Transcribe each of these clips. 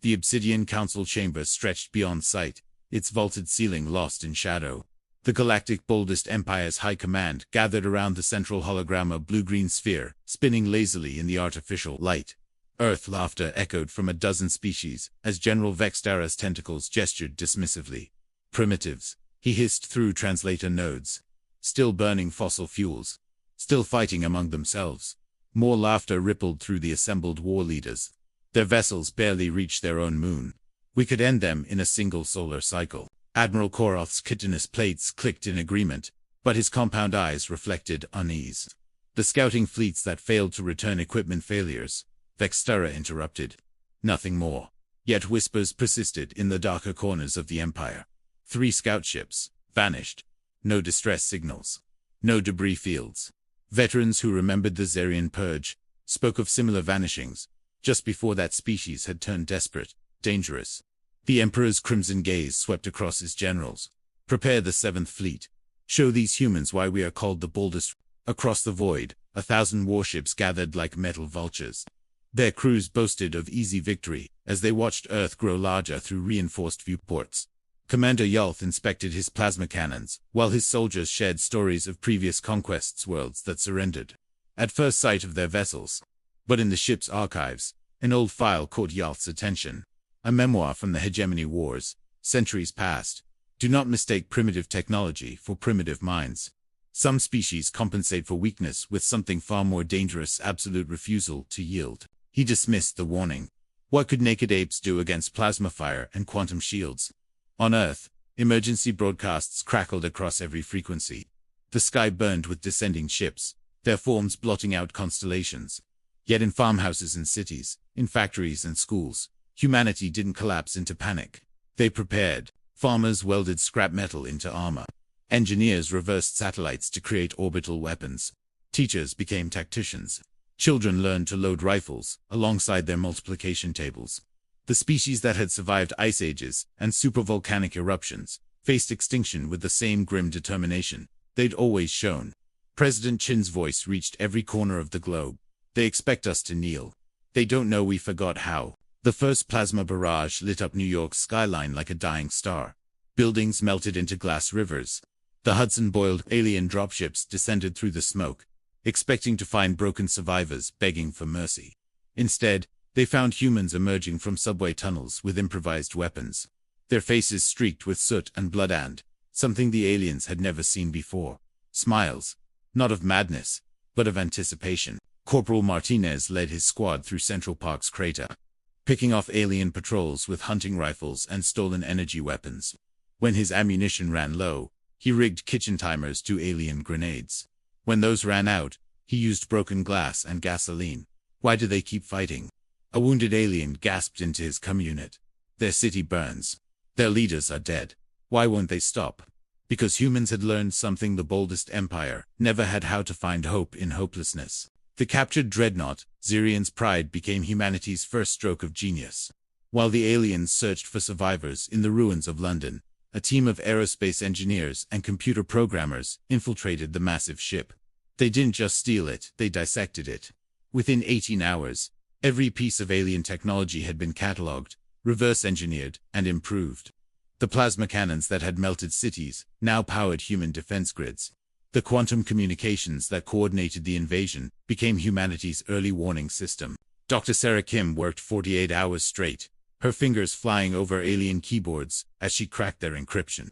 The obsidian council chamber stretched beyond sight, its vaulted ceiling lost in shadow. The Galactic Boldest Empire's high command gathered around the central hologram, a blue-green sphere, spinning lazily in the artificial light. Earth laughter echoed from a dozen species as General Vextara's tentacles gestured dismissively. Primitives, he hissed through translator nodes. Still burning fossil fuels. Still fighting among themselves. More laughter rippled through the assembled war leaders. Their vessels barely reached their own moon. We could end them in a single solar cycle. Admiral Koroth's chitinous plates clicked in agreement, but his compound eyes reflected unease. The scouting fleets that failed to return equipment failures, Vextara interrupted. Nothing more. Yet whispers persisted in the darker corners of the Empire. 3 scout ships, vanished. No distress signals. No debris fields. Veterans who remembered the Zarian Purge spoke of similar vanishings, just before that species had turned desperate, dangerous. The Emperor's crimson gaze swept across his generals. Prepare the 7th Fleet. Show these humans why we are called the boldest. Across the void, 1,000 warships gathered like metal vultures. Their crews boasted of easy victory as they watched Earth grow larger through reinforced viewports. Commander Yalth inspected his plasma cannons, while his soldiers shared stories of previous conquests, worlds that surrendered. At first sight of their vessels. But in the ship's archives, an old file caught Yalth's attention. A memoir from the Hegemony Wars, centuries past. Do not mistake primitive technology for primitive minds. Some species compensate for weakness with something far more dangerous: absolute refusal to yield. He dismissed the warning. What could naked apes do against plasma fire and quantum shields? On Earth, emergency broadcasts crackled across every frequency. The sky burned with descending ships, their forms blotting out constellations. Yet in farmhouses and cities, in factories and schools, humanity didn't collapse into panic. They prepared. Farmers welded scrap metal into armor. Engineers reversed satellites to create orbital weapons. Teachers became tacticians. Children learned to load rifles alongside their multiplication tables. The species that had survived ice ages and supervolcanic eruptions faced extinction with the same grim determination they'd always shown. President Chin's voice reached every corner of the globe. They expect us to kneel. They don't know we forgot how. The first plasma barrage lit up New York's skyline like a dying star. Buildings melted into glass rivers. The Hudson boiled. Alien dropships descended through the smoke, expecting to find broken survivors begging for mercy. Instead, they found humans emerging from subway tunnels with improvised weapons. Their faces streaked with soot and blood, and something the aliens had never seen before. Smiles. Not of madness, but of anticipation. Corporal Martinez led his squad through Central Park's crater, picking off alien patrols with hunting rifles and stolen energy weapons. When his ammunition ran low, he rigged kitchen timers to alien grenades. When those ran out, he used broken glass and gasoline. Why do they keep fighting? A wounded alien gasped into his unit. Their city burns. Their leaders are dead. Why won't they stop? Because humans had learned something the boldest empire never had: how to find hope in hopelessness. The captured dreadnought, Zirian's pride, became humanity's first stroke of genius. While the aliens searched for survivors in the ruins of London, a team of aerospace engineers and computer programmers infiltrated the massive ship. They didn't just steal it, they dissected it. Within 18 hours, every piece of alien technology had been catalogued, reverse-engineered, and improved. The plasma cannons that had melted cities now powered human defense grids. The quantum communications that coordinated the invasion became humanity's early warning system. Dr. Sarah Kim worked 48 hours straight, her fingers flying over alien keyboards as she cracked their encryption.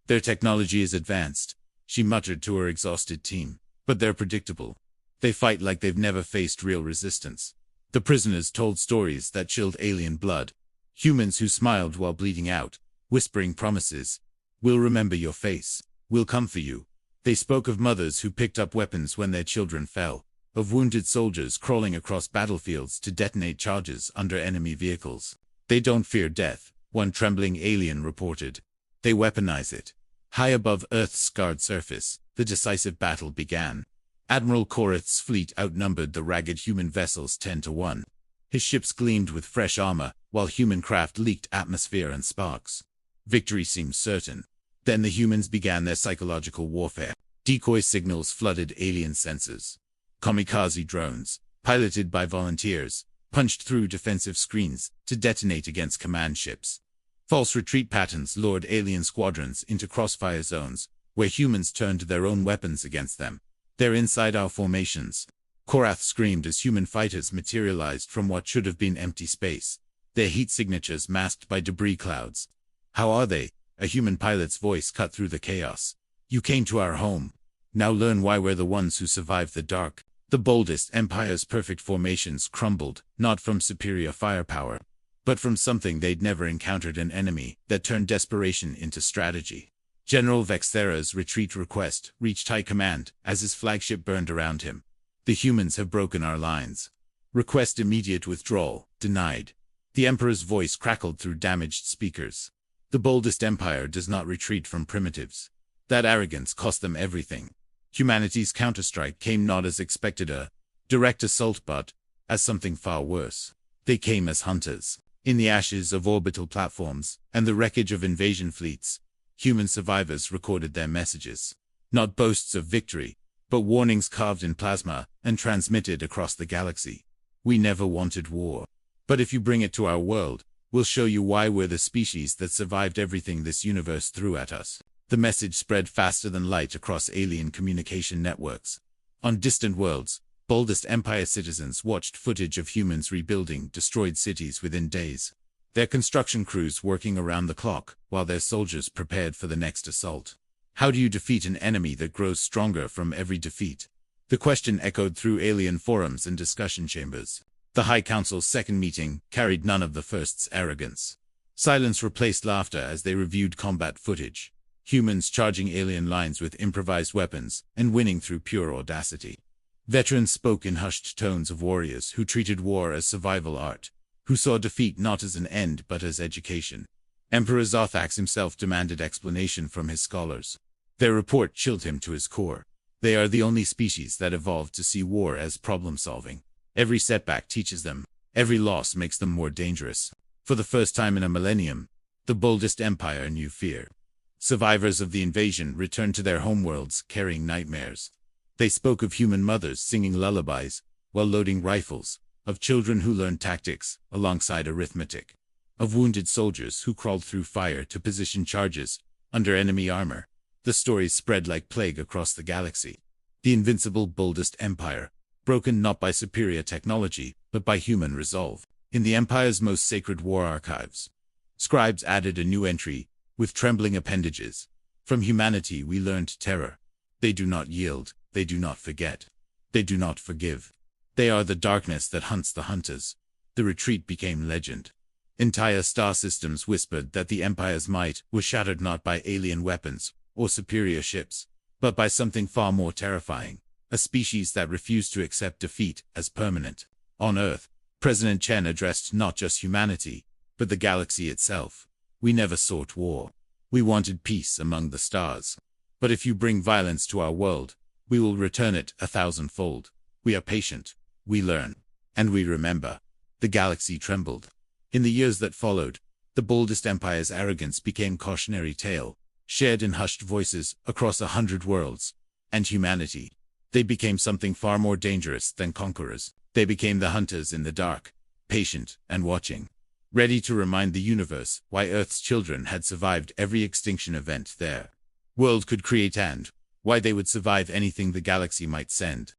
Their technology is advanced, she muttered to her exhausted team, but they're predictable. They fight like they've never faced real resistance. The prisoners told stories that chilled alien blood. Humans who smiled while bleeding out, whispering promises. We'll remember your face. We'll come for you. They spoke of mothers who picked up weapons when their children fell, of wounded soldiers crawling across battlefields to detonate charges under enemy vehicles. They don't fear death, one trembling alien reported. They weaponize it. High above Earth's scarred surface, the decisive battle began. Admiral Koroth's fleet outnumbered the ragged human vessels 10-1. His ships gleamed with fresh armor, while human craft leaked atmosphere and sparks. Victory seemed certain. Then the humans began their psychological warfare. Decoy signals flooded alien sensors. Kamikaze drones, piloted by volunteers, punched through defensive screens to detonate against command ships. False retreat patterns lured alien squadrons into crossfire zones, where humans turned their own weapons against them. They're inside our formations. Korath screamed as human fighters materialized from what should have been empty space, their heat signatures masked by debris clouds. How are they? A human pilot's voice cut through the chaos. You came to our home. Now learn why we're the ones who survived the dark. The Boldest Empire's perfect formations crumbled, not from superior firepower, but from something they'd never encountered, an enemy that turned desperation into strategy. General Vexthera's retreat request reached high command as his flagship burned around him. The humans have broken our lines. Request immediate withdrawal, denied. The Emperor's voice crackled through damaged speakers. The Boldest Empire does not retreat from primitives. That arrogance cost them everything. Humanity's counterstrike came not as expected, a direct assault, but as something far worse. They came as hunters. In the ashes of orbital platforms and the wreckage of invasion fleets, human survivors recorded their messages. Not boasts of victory, but warnings carved in plasma and transmitted across the galaxy. We never wanted war. But if you bring it to our world, we'll show you why we're the species that survived everything this universe threw at us. The message spread faster than light across alien communication networks. On distant worlds, Boldest Empire citizens watched footage of humans rebuilding destroyed cities within days. Their construction crews working around the clock, while their soldiers prepared for the next assault. How do you defeat an enemy that grows stronger from every defeat? The question echoed through alien forums and discussion chambers. The High Council's second meeting carried none of the first's arrogance. Silence replaced laughter as they reviewed combat footage. Humans charging alien lines with improvised weapons and winning through pure audacity. Veterans spoke in hushed tones of warriors who treated war as survival art, who saw defeat not as an end but as education. Emperor Zothax himself demanded explanation from his scholars. Their report chilled him to his core. They are the only species that evolved to see war as problem-solving. Every setback teaches them. Every loss makes them more dangerous. For the first time in a millennium, the Boldest Empire knew fear. Survivors of the invasion returned to their homeworlds carrying nightmares. They spoke of human mothers singing lullabies while loading rifles, of children who learned tactics alongside arithmetic, of wounded soldiers who crawled through fire to position charges under enemy armor. The stories spread like plague across the galaxy. The invincible Boldest Empire, broken not by superior technology, but by human resolve. In the Empire's most sacred war archives, scribes added a new entry, with trembling appendages. From humanity we learned terror. They do not yield, they do not forget. They do not forgive. They are the darkness that hunts the hunters. The retreat became legend. Entire star systems whispered that the Empire's might was shattered not by alien weapons or superior ships, but by something far more terrifying. A species that refused to accept defeat as permanent. On Earth, President Chen addressed not just humanity, but the galaxy itself. We never sought war. We wanted peace among the stars. But if you bring violence to our world, we will return it 1,000-fold. We are patient. We learn. And we remember. The galaxy trembled. In the years that followed, the Boldest Empire's arrogance became cautionary tale, shared in hushed voices across 100 worlds. And humanity. They became something far more dangerous than conquerors. They became the hunters in the dark, patient and watching, ready to remind the universe why Earth's children had survived every extinction event their world could create and why they would survive anything the galaxy might send.